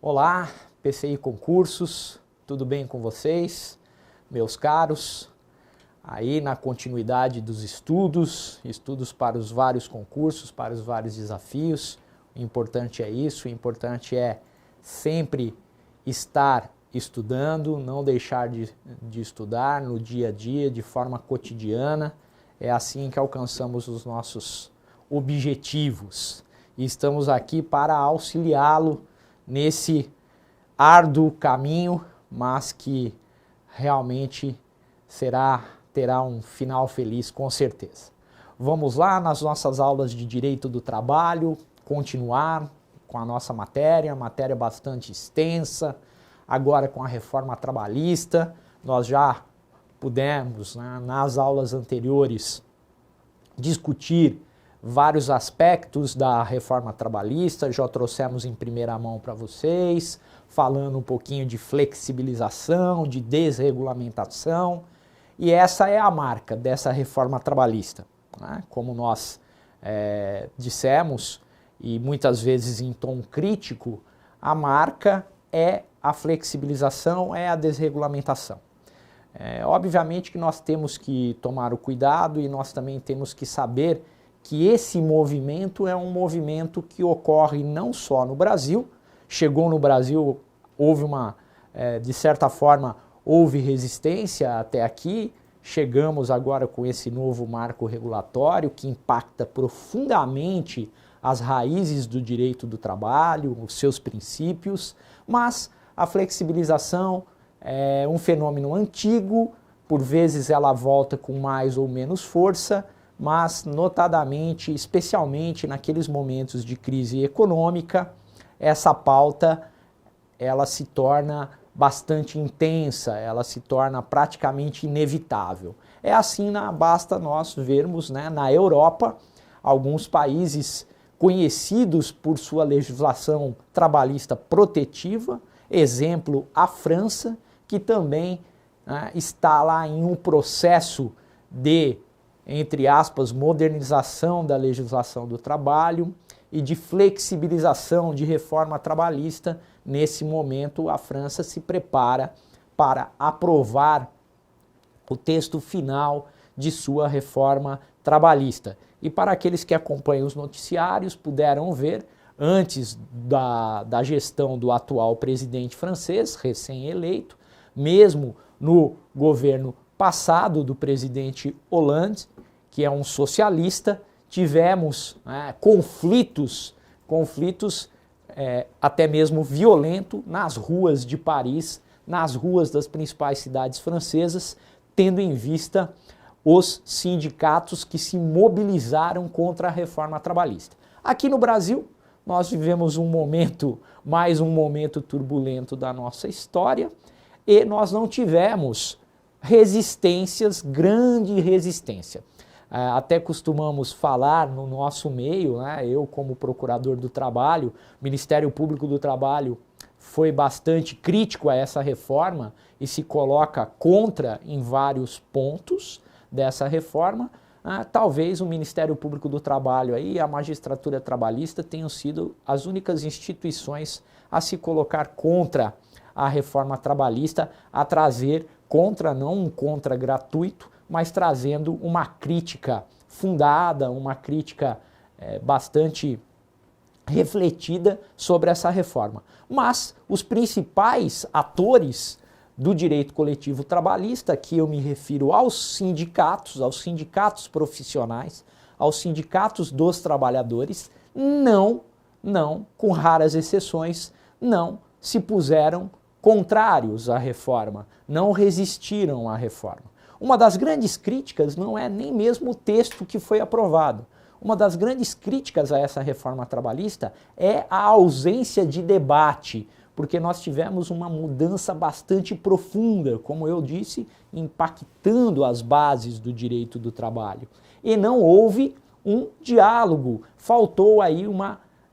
Olá, PCI Concursos, tudo bem com vocês, meus caros? Aí na continuidade dos estudos para os vários concursos, para os vários desafios, o importante é isso, o importante é sempre estar estudando, não deixar de estudar no dia a dia, de forma cotidiana, é assim que alcançamos os nossos objetivos. E estamos aqui para auxiliá-lo nesse árduo caminho, mas que realmente terá um final feliz com certeza. Vamos lá nas nossas aulas de Direito do Trabalho, continuar com a nossa matéria bastante extensa, agora com a reforma trabalhista. Nós já pudemos, nas aulas anteriores, discutir vários aspectos da reforma trabalhista, já trouxemos em primeira mão para vocês, falando um pouquinho de flexibilização, de desregulamentação, e essa é a marca dessa reforma trabalhista, né? Como nós dissemos, e muitas vezes em tom crítico, a marca é a flexibilização, é a desregulamentação. Obviamente que nós temos que tomar o cuidado e nós também temos que saber que esse movimento é um movimento que ocorre não só no Brasil, chegou no Brasil, houve de certa forma, houve resistência até aqui, chegamos agora com esse novo marco regulatório que impacta profundamente as raízes do direito do trabalho, os seus princípios, mas a flexibilização é um fenômeno antigo, por vezes ela volta com mais ou menos força, mas notadamente, especialmente naqueles momentos de crise econômica, essa pauta ela se torna bastante intensa, ela se torna praticamente inevitável. É assim, basta nós vermos, na Europa, alguns países conhecidos por sua legislação trabalhista protetiva, exemplo a França, que também está lá em um processo de, entre aspas, modernização da legislação do trabalho e de flexibilização de reforma trabalhista. Nesse momento, a França se prepara para aprovar o texto final de sua reforma trabalhista. E para aqueles que acompanham os noticiários, puderam ver, antes da gestão do atual presidente francês, recém-eleito, mesmo no governo passado do presidente Hollande, que é um socialista, tivemos conflitos até mesmo violentos nas ruas de Paris, nas ruas das principais cidades francesas, tendo em vista os sindicatos que se mobilizaram contra a reforma trabalhista. Aqui no Brasil, nós vivemos mais um momento turbulento da nossa história, e nós não tivemos grande resistência. Até costumamos falar no nosso meio, eu como procurador do trabalho, o Ministério Público do Trabalho foi bastante crítico a essa reforma e se coloca contra em vários pontos dessa reforma. Talvez o Ministério Público do Trabalho e a magistratura trabalhista tenham sido as únicas instituições a se colocar contra a reforma trabalhista, a trazer não um contra gratuito, mas trazendo uma crítica fundada, uma crítica bastante refletida sobre essa reforma. Mas os principais atores do direito coletivo trabalhista, aqui eu me refiro aos sindicatos profissionais, aos sindicatos dos trabalhadores, não, com raras exceções, não se puseram contrários à reforma, não resistiram à reforma. Uma das grandes críticas não é nem mesmo o texto que foi aprovado. Uma das grandes críticas a essa reforma trabalhista é a ausência de debate, porque nós tivemos uma mudança bastante profunda, como eu disse, impactando as bases do direito do trabalho. E não houve um diálogo, faltou aí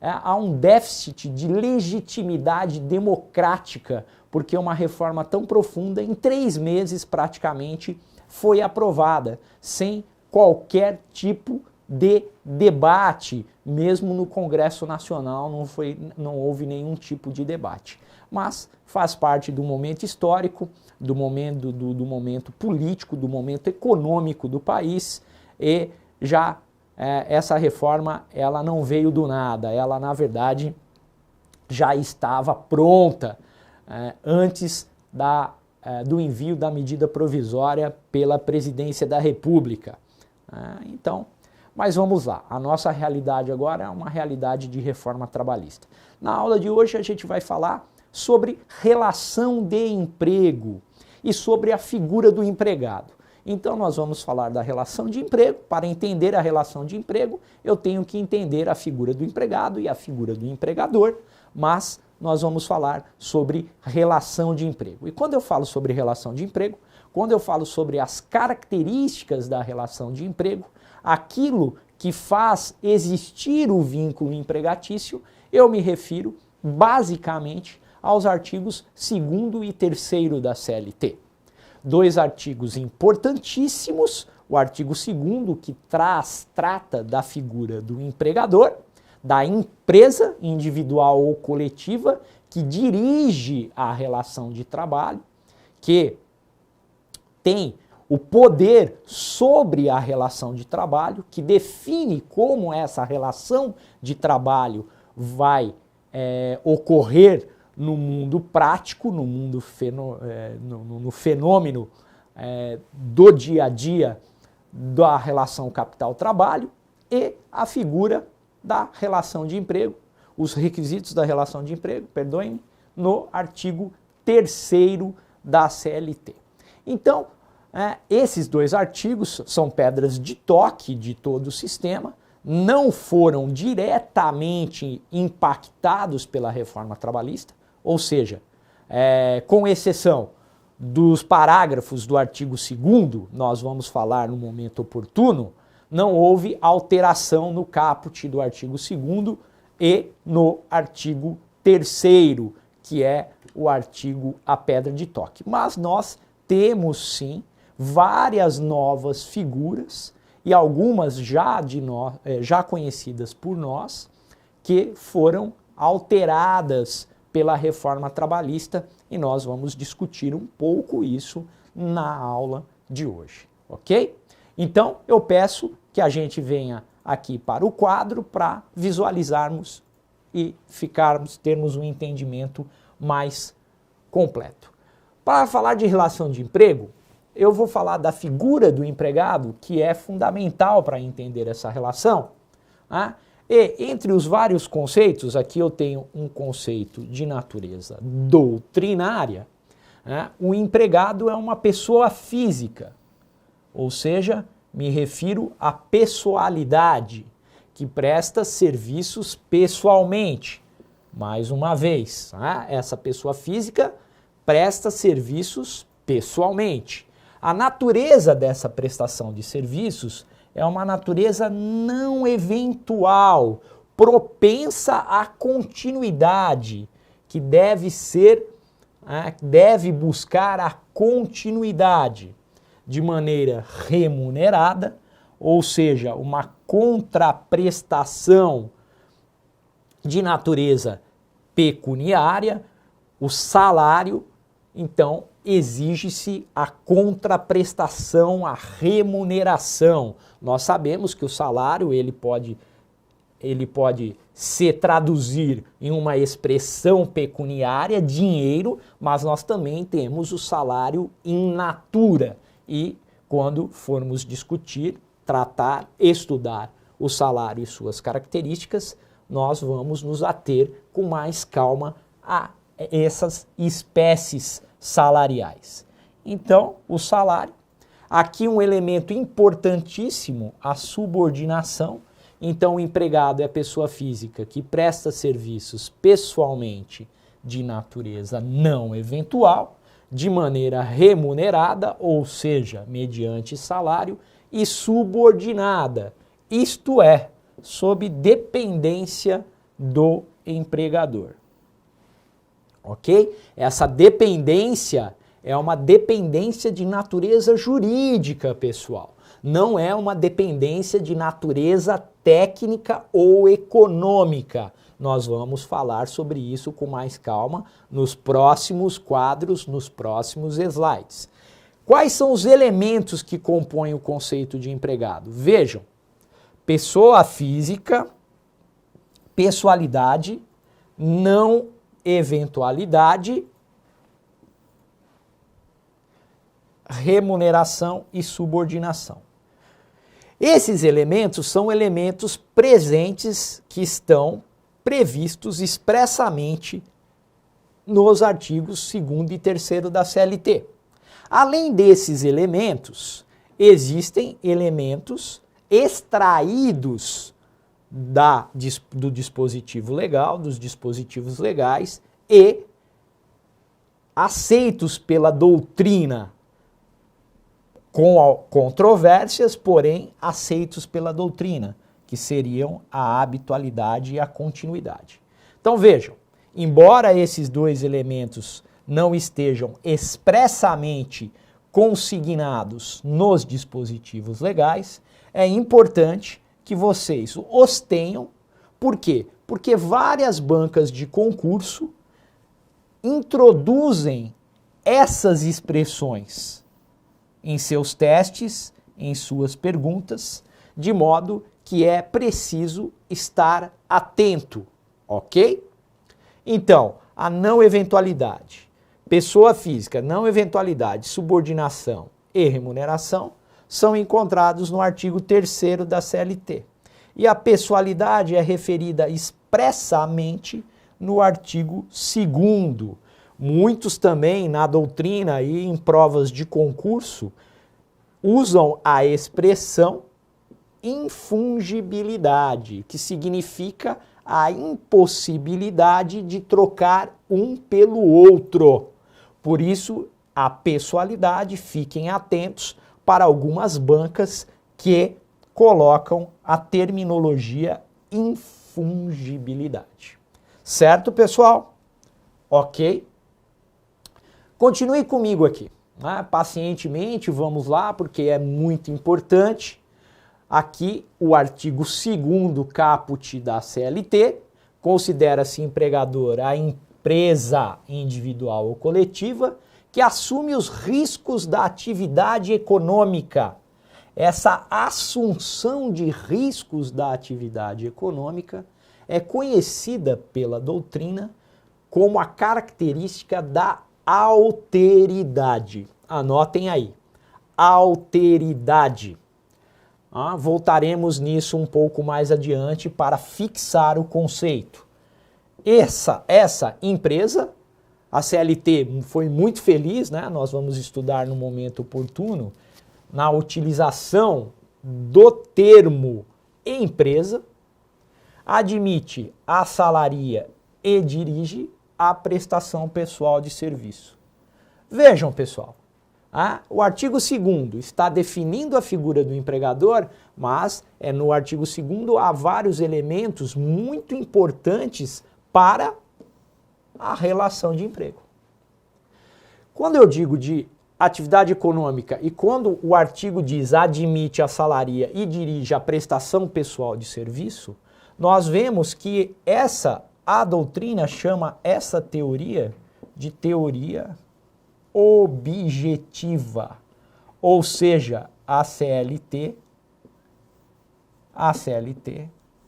há um déficit de legitimidade democrática, porque uma reforma tão profunda, em 3 meses praticamente, foi aprovada, sem qualquer tipo de debate, mesmo no Congresso Nacional não houve nenhum tipo de debate. Mas faz parte do momento histórico, do momento político, do momento econômico do país, e já essa reforma ela não veio do nada, ela na verdade já estava pronta antes do envio da medida provisória pela Presidência da República. Então, mas vamos lá, a nossa realidade agora é uma realidade de reforma trabalhista. Na aula de hoje a gente vai falar sobre relação de emprego e sobre a figura do empregado. Então nós vamos falar da relação de emprego. Para entender a relação de emprego, eu tenho que entender a figura do empregado e a figura do empregador, mas nós vamos falar sobre relação de emprego. E quando eu falo sobre relação de emprego, quando eu falo sobre as características da relação de emprego, aquilo que faz existir o vínculo empregatício, eu me refiro basicamente aos artigos 2º e 3º da CLT. Dois artigos importantíssimos, o artigo 2º que trata da figura do empregador, da empresa individual ou coletiva que dirige a relação de trabalho, que tem o poder sobre a relação de trabalho, que define como essa relação de trabalho vai ocorrer no mundo prático, no mundo no fenômeno do dia a dia da relação capital-trabalho, e a figura da relação de emprego, os requisitos da relação de emprego, perdoem-me, no artigo 3º da CLT. Então, esses dois artigos são pedras de toque de todo o sistema, não foram diretamente impactados pela reforma trabalhista, ou seja, com exceção dos parágrafos do artigo 2º, nós vamos falar no momento oportuno, não houve alteração no caput do artigo 2º e no artigo 3º, que é o artigo a pedra de toque. Mas nós temos sim várias novas figuras e algumas já conhecidas por nós, que foram alteradas pela reforma trabalhista, e nós vamos discutir um pouco isso na aula de hoje, ok? Então, eu peço que a gente venha aqui para o quadro para visualizarmos e termos um entendimento mais completo. Para falar de relação de emprego, eu vou falar da figura do empregado, que é fundamental para entender essa relação. E entre os vários conceitos, aqui eu tenho um conceito de natureza doutrinária, o empregado é uma pessoa física, ou seja, me refiro à pessoalidade, que presta serviços pessoalmente. Mais uma vez, essa pessoa física presta serviços pessoalmente. A natureza dessa prestação de serviços é uma natureza não eventual, propensa à continuidade, que deve buscar a continuidade de maneira remunerada, ou seja, uma contraprestação de natureza pecuniária, o salário, então exige-se a contraprestação, a remuneração. Nós sabemos que o salário ele pode se traduzir em uma expressão pecuniária, dinheiro, mas nós também temos o salário in natura. E quando formos discutir, tratar, estudar o salário e suas características, nós vamos nos ater com mais calma a essas espécies salariais. Então, o salário, aqui um elemento importantíssimo, a subordinação. Então, o empregado é a pessoa física que presta serviços pessoalmente de natureza não eventual, de maneira remunerada, ou seja, mediante salário, e subordinada, isto é, sob dependência do empregador. Ok? Essa dependência é uma dependência de natureza jurídica, pessoal. não é uma dependência de natureza técnica ou econômica. Nós vamos falar sobre isso com mais calma nos próximos quadros, nos próximos slides. Quais são os elementos que compõem o conceito de empregado? Vejam, pessoa física, pessoalidade, não eventualidade, remuneração e subordinação. Esses elementos são elementos presentes que estão previstos expressamente nos artigos 2º e 3º da CLT. Além desses elementos, existem elementos extraídos do dispositivo legal, dos dispositivos legais e aceitos pela doutrina com controvérsias, porém aceitos pela doutrina, que seriam a habitualidade e a continuidade. Então vejam, embora esses dois elementos não estejam expressamente consignados nos dispositivos legais, é importante que vocês os tenham. Por quê? Porque várias bancas de concurso introduzem essas expressões em seus testes, em suas perguntas, de modo que é preciso estar atento, ok? Então, a não eventualidade, pessoa física, não eventualidade, subordinação e remuneração são encontrados no artigo 3º da CLT. E a pessoalidade é referida expressamente no artigo 2º. Muitos também na doutrina e em provas de concurso usam a expressão infungibilidade, que significa a impossibilidade de trocar um pelo outro. Por isso, a pessoalidade, fiquem atentos para algumas bancas que colocam a terminologia infungibilidade. Certo, pessoal? Ok? Continue comigo aqui, né? Pacientemente, vamos lá, porque é muito importante. Aqui, o artigo 2º caput da CLT considera-se empregador a empresa individual ou coletiva que assume os riscos da atividade econômica. Essa assunção de riscos da atividade econômica é conhecida pela doutrina como a característica da alteridade. Anotem aí, alteridade. Voltaremos nisso um pouco mais adiante para fixar o conceito. Essa empresa, a CLT foi muito feliz, né? Nós vamos estudar no momento oportuno, na utilização do termo empresa, admite, assalaria e dirige a prestação pessoal de serviço. Vejam, pessoal, o artigo 2º está definindo a figura do empregador, mas no artigo 2º há vários elementos muito importantes para a relação de emprego. Quando eu digo de atividade econômica e quando o artigo diz admite, assalaria e dirige a prestação pessoal de serviço, nós vemos que a doutrina chama essa teoria de teoria objetiva, ou seja, a CLT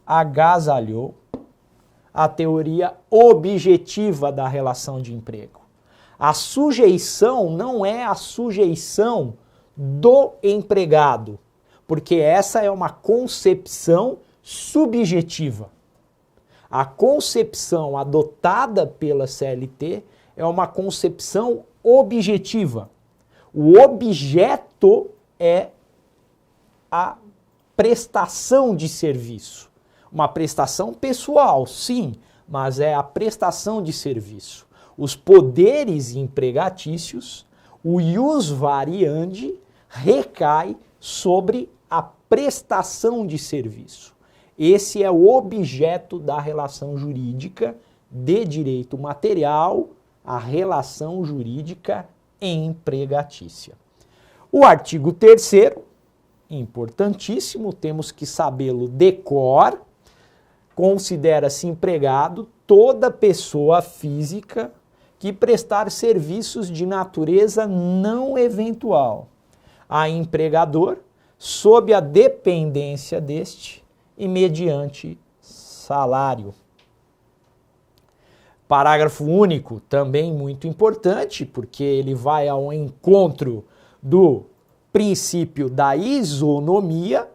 agasalhou a teoria objetiva da relação de emprego. A sujeição não é a sujeição do empregado, porque essa é uma concepção subjetiva. A concepção adotada pela CLT é uma concepção objetiva. O objeto é a prestação de serviço. Uma prestação pessoal, sim, mas é a prestação de serviço. Os poderes empregatícios, o ius variandi, recai sobre a prestação de serviço. Esse é o objeto da relação jurídica de direito material, a relação jurídica empregatícia. O artigo 3º importantíssimo, temos que sabê-lo de cor. Considera-se empregado toda pessoa física que prestar serviços de natureza não eventual a empregador, sob a dependência deste e mediante salário. Parágrafo único, também muito importante, porque ele vai ao encontro do princípio da isonomia,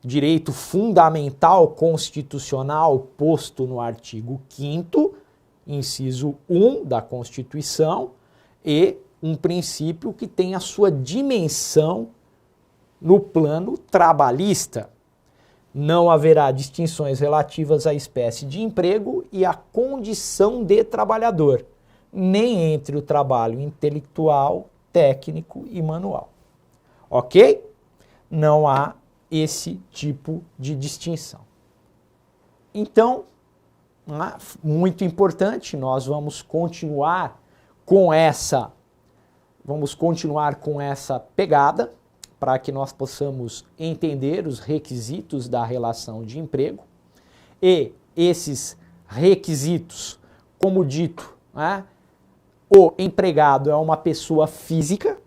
direito fundamental constitucional posto no artigo 5º, inciso 1 da Constituição, e um princípio que tem a sua dimensão no plano trabalhista. Não haverá distinções relativas à espécie de emprego e à condição de trabalhador, nem entre o trabalho intelectual, técnico e manual. Ok? Não há esse tipo de distinção. Então, muito importante, nós vamos continuar com essa pegada para que nós possamos entender os requisitos da relação de emprego. E esses requisitos, como dito, o empregado é uma pessoa física,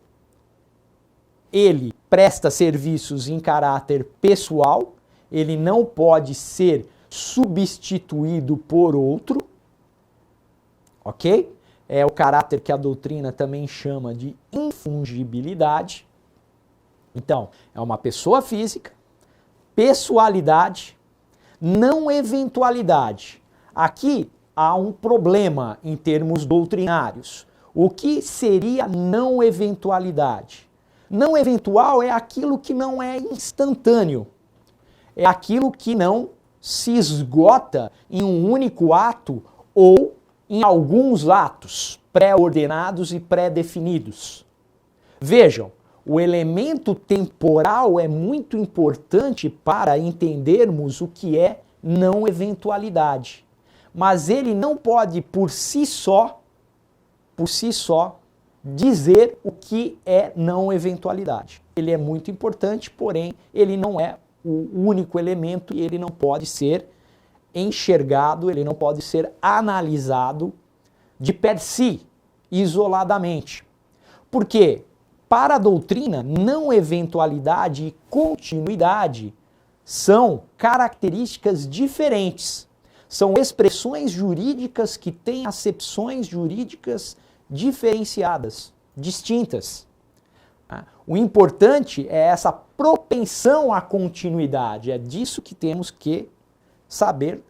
ele presta serviços em caráter pessoal, ele não pode ser substituído por outro, ok? É o caráter que a doutrina também chama de infungibilidade. Então, é uma pessoa física, pessoalidade, não eventualidade. Aqui há um problema em termos doutrinários. O que seria não eventualidade? Não eventual é aquilo que não é instantâneo. É aquilo que não se esgota em um único ato ou em alguns atos pré-ordenados e pré-definidos. Vejam, o elemento temporal é muito importante para entendermos o que é não eventualidade. Mas ele não pode, por si só, dizer o que é não eventualidade. Ele é muito importante, porém, ele não é o único elemento e ele não pode ser enxergado, ele não pode ser analisado de per si, isoladamente. Por quê? Para a doutrina, não eventualidade e continuidade são características diferentes. São expressões jurídicas que têm acepções jurídicas diferenciadas, distintas. O importante é essa propensão à continuidade, é disso que temos que saber,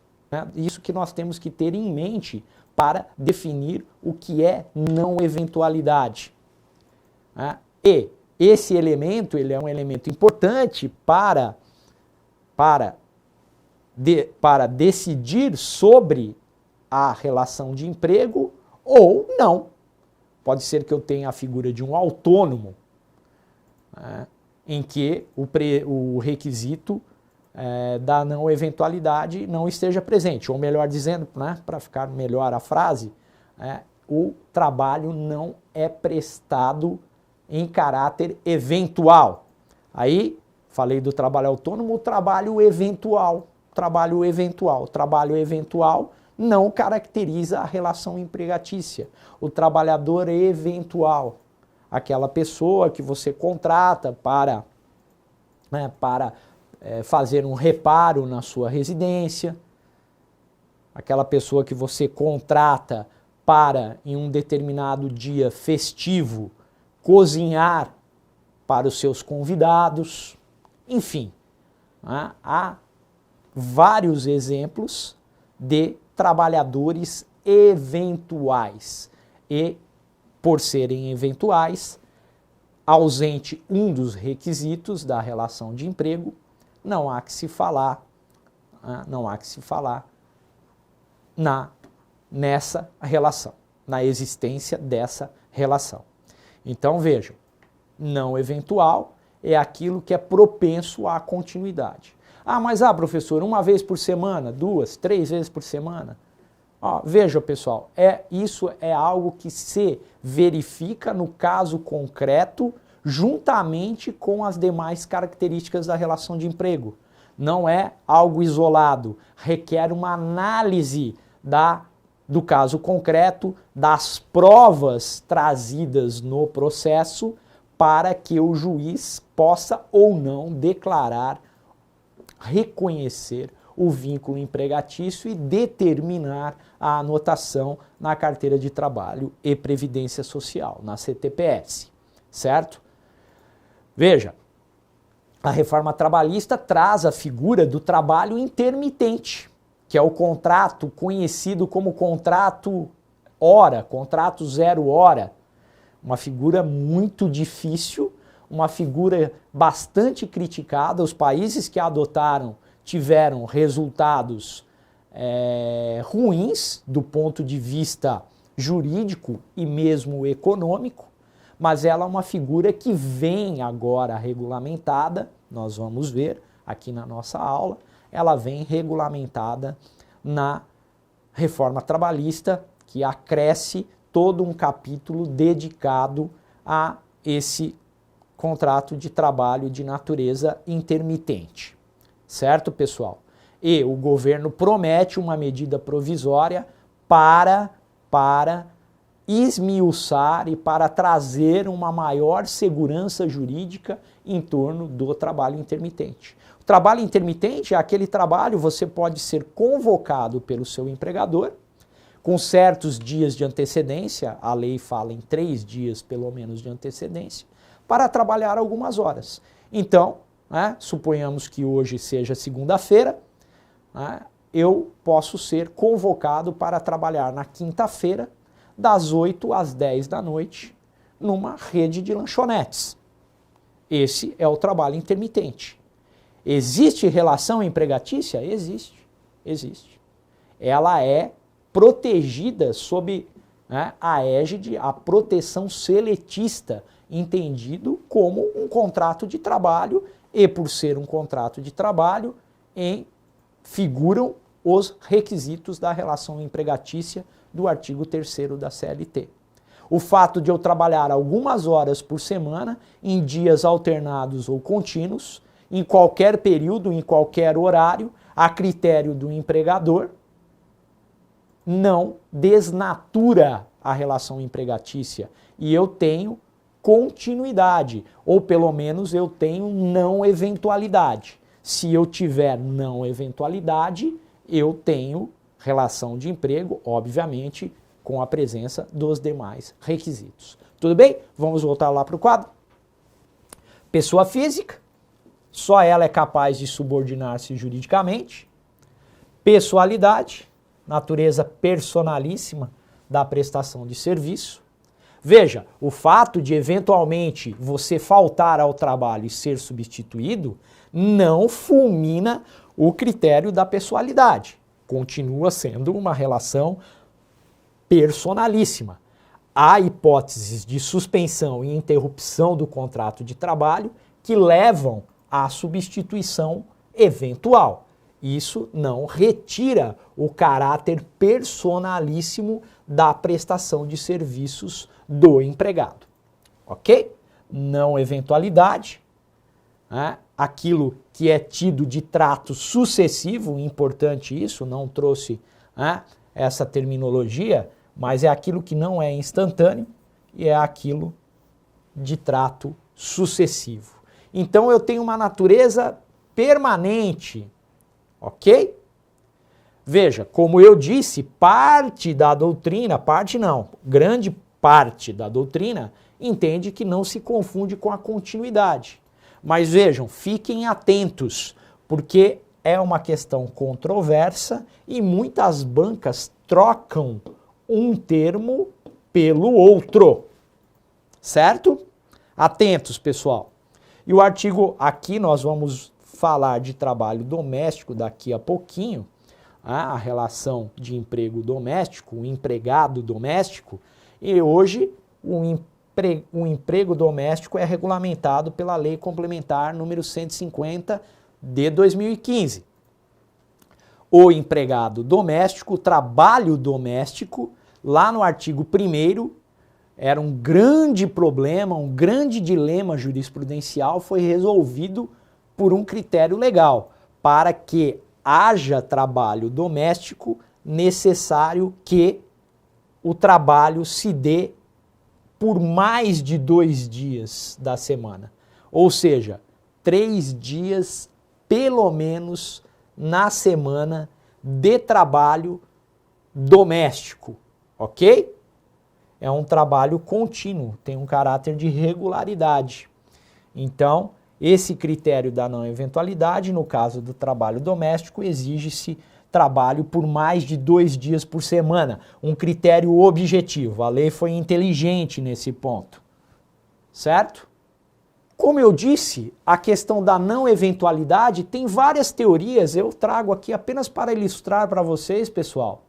isso que nós temos que ter em mente para definir o que é não eventualidade. E esse elemento, ele é um elemento importante para decidir sobre a relação de emprego ou não. Pode ser que eu tenha a figura de um autônomo, em que o requisito da não eventualidade não esteja presente. Ou melhor dizendo, para ficar melhor a frase, o trabalho não é prestado em caráter eventual. Aí, falei do trabalho autônomo, o trabalho eventual. Trabalho eventual não caracteriza a relação empregatícia. O trabalhador eventual, aquela pessoa que você contrata para fazer um reparo na sua residência, aquela pessoa que você contrata para, em um determinado dia festivo, cozinhar para os seus convidados, enfim, há vários exemplos de trabalhadores eventuais e, por serem eventuais, ausente um dos requisitos da relação de emprego, não há que se falar nessa relação, na existência dessa relação. Então vejam, não eventual é aquilo que é propenso à continuidade. Mas professor, uma vez por semana, 2, 3 vezes por semana? Veja, pessoal, isso é algo que se verifica no caso concreto juntamente com as demais características da relação de emprego. Não é algo isolado, requer uma análise do caso concreto, das provas trazidas no processo, para que o juiz possa ou não declarar, reconhecer o vínculo empregatício e determinar a anotação na carteira de trabalho e previdência social, na CTPS, certo? Veja, a reforma trabalhista traz a figura do trabalho intermitente, que é o contrato conhecido como contrato hora, contrato 0 hora. Uma figura muito difícil, uma figura bastante criticada. Os países que a adotaram tiveram resultados ruins do ponto de vista jurídico e mesmo econômico, mas ela é uma figura que vem agora regulamentada, nós vamos ver aqui na nossa aula, ela vem regulamentada na reforma trabalhista, que acresce todo um capítulo dedicado a esse contrato de trabalho de natureza intermitente. Certo, pessoal? E o governo promete uma medida provisória para esmiuçar e para trazer uma maior segurança jurídica em torno do trabalho intermitente. O trabalho intermitente é aquele trabalho, você pode ser convocado pelo seu empregador, com certos dias de antecedência, a lei fala em 3 dias pelo menos de antecedência, para trabalhar algumas horas. Então, suponhamos que hoje seja segunda-feira, eu posso ser convocado para trabalhar na quinta-feira, das 8 às 10 da noite, numa rede de lanchonetes. Esse é o trabalho intermitente. Existe relação empregatícia? Existe. Ela é protegida sob a égide, a proteção seletista, entendido como um contrato de trabalho, e por ser um contrato de trabalho, figuram os requisitos da relação empregatícia do artigo 3º da CLT. O fato de eu trabalhar algumas horas por semana, em dias alternados ou contínuos, em qualquer período, em qualquer horário, a critério do empregador, não desnatura a relação empregatícia e eu tenho continuidade, ou pelo menos eu tenho não eventualidade. Se eu tiver não eventualidade, eu tenho relação de emprego, obviamente, com a presença dos demais requisitos. Tudo bem? Vamos voltar lá para o quadro. Pessoa física, só ela é capaz de subordinar-se juridicamente. Pessoalidade, natureza personalíssima da prestação de serviço. Veja, o fato de eventualmente você faltar ao trabalho e ser substituído não fulmina o critério da pessoalidade. Continua sendo uma relação personalíssima. Há hipóteses de suspensão e interrupção do contrato de trabalho que levam à substituição eventual. Isso não retira o caráter personalíssimo da prestação de serviços do empregado. Ok? Não eventualidade, aquilo que é tido de trato sucessivo, importante isso, não trouxe essa terminologia, mas é aquilo que não é instantâneo e é aquilo de trato sucessivo. Então eu tenho uma natureza permanente, ok? Veja, como eu disse, parte da doutrina, grande parte da doutrina entende que não se confunde com a continuidade. Mas vejam, fiquem atentos, porque é uma questão controversa e muitas bancas trocam um termo pelo outro, certo? Atentos, pessoal. E o artigo, aqui nós vamos falar de trabalho doméstico daqui a pouquinho, a relação de emprego doméstico, o empregado doméstico, e hoje o emprego doméstico é regulamentado pela Lei Complementar número 150 de 2015. O empregado doméstico, o trabalho doméstico, lá no artigo 1º, era um grande problema, um grande dilema jurisprudencial, foi resolvido por um critério legal, para que haja trabalho doméstico, necessário que o trabalho se dê por mais de 2 dias da semana. Ou seja, 3 dias, pelo menos, na semana de trabalho doméstico, ok? É um trabalho contínuo, tem um caráter de regularidade. Então, esse critério da não eventualidade, no caso do trabalho doméstico, exige-se trabalho por mais de 2 dias por semana, um critério objetivo. A lei foi inteligente nesse ponto, certo? Como eu disse, a questão da não eventualidade tem várias teorias, eu trago aqui apenas para ilustrar para vocês, pessoal.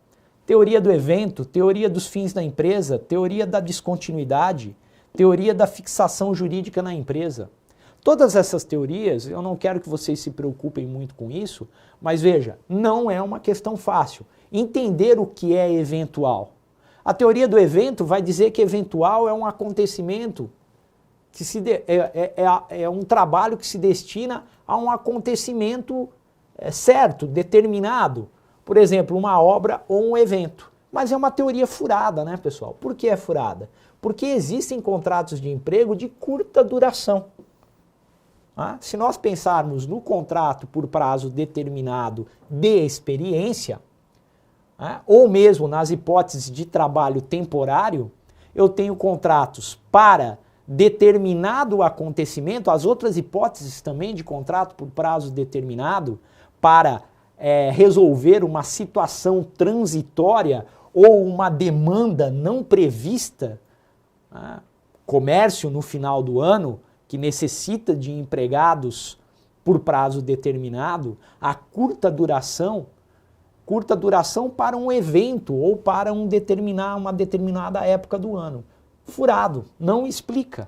Teoria do evento, teoria dos fins da empresa, teoria da descontinuidade, teoria da fixação jurídica na empresa. Todas essas teorias, eu não quero que vocês se preocupem muito com isso, mas veja, não é uma questão fácil. Entender o que é eventual. A teoria do evento vai dizer que eventual é um acontecimento, que é um trabalho que se destina a um acontecimento certo, determinado. Por exemplo, uma obra ou um evento. Mas é uma teoria furada, né, pessoal? Por que é furada? Porque existem contratos de emprego de curta duração. Se nós pensarmos no contrato por prazo determinado de experiência, ou mesmo nas hipóteses de trabalho temporário, eu tenho contratos para determinado acontecimento, as outras hipóteses também de contrato por prazo determinado, para resolver uma situação transitória ou uma demanda não prevista, comércio no final do ano, que necessita de empregados por prazo determinado, a curta duração para um evento ou para uma determinada época do ano. Furado, não explica.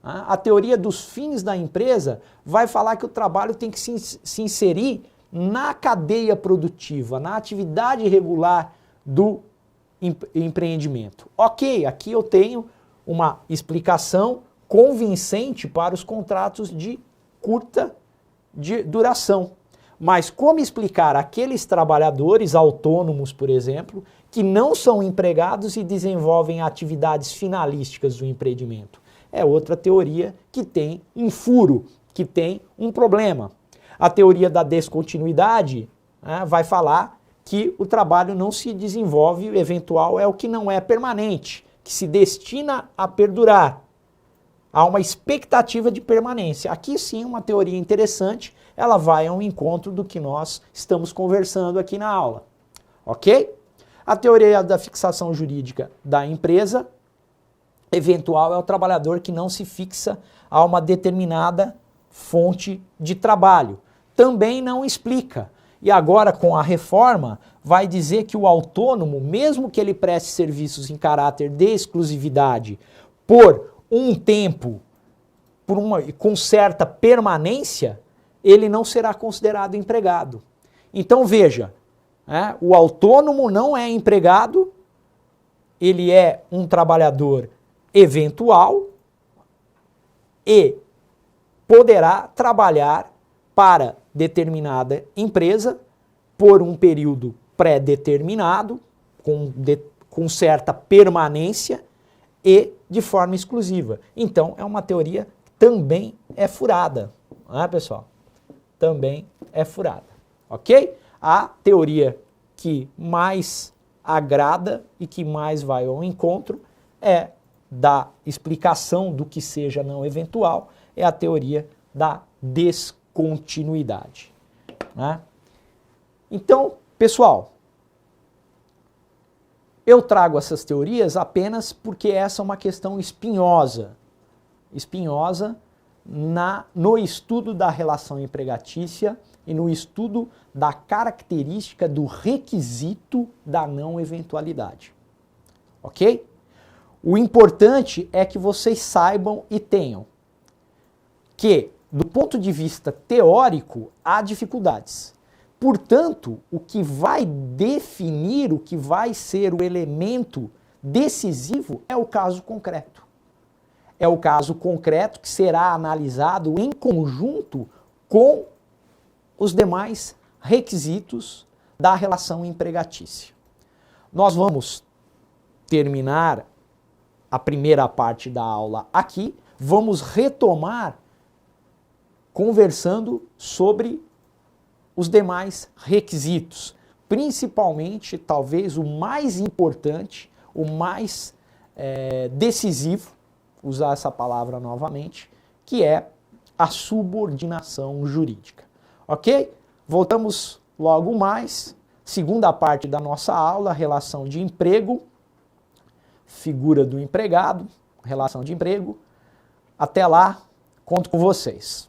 A teoria dos fins da empresa vai falar que o trabalho tem que se inserir na cadeia produtiva, na atividade regular do empreendimento. Ok, aqui eu tenho uma explicação convincente para os contratos de curta duração. Mas como explicar aqueles trabalhadores autônomos, por exemplo, que não são empregados e desenvolvem atividades finalísticas do empreendimento? É outra teoria que tem um furo, que tem um problema. A teoria da descontinuidade vai falar que o trabalho não se desenvolve, o eventual é o que não é permanente, que se destina a perdurar. Há uma expectativa de permanência. Aqui sim, uma teoria interessante, ela vai ao encontro do que nós estamos conversando aqui na aula. Ok? A teoria da fixação jurídica da empresa, eventual é o trabalhador que não se fixa a uma determinada fonte de trabalho. Também não explica. E agora, com a reforma, vai dizer que o autônomo, mesmo que ele preste serviços em caráter de exclusividade por um tempo, com certa permanência, ele não será considerado empregado. Então veja, o autônomo não é empregado, ele é um trabalhador eventual e poderá trabalhar para determinada empresa por um período pré-determinado, com certa permanência e de forma exclusiva. Então, é uma teoria que também é furada, pessoal? Também é furada, ok? A teoria que mais agrada e que mais vai ao encontro é da explicação do que seja não eventual, é a teoria da descontinuidade. Então, pessoal, eu trago essas teorias apenas porque essa é uma questão espinhosa no estudo da relação empregatícia e no estudo da característica do requisito da não eventualidade. Ok? O importante é que vocês saibam e tenham que, do ponto de vista teórico, há dificuldades. Portanto, o que vai definir, o que vai ser o elemento decisivo é o caso concreto. É o caso concreto que será analisado em conjunto com os demais requisitos da relação empregatícia. Nós vamos terminar a primeira parte da aula aqui, vamos retomar conversando sobre os demais requisitos, principalmente, talvez, o mais importante, o mais decisivo, usar essa palavra novamente, que é a subordinação jurídica. Ok? Voltamos logo mais. Segunda parte da nossa aula, relação de emprego, figura do empregado, relação de emprego. Até lá, conto com vocês.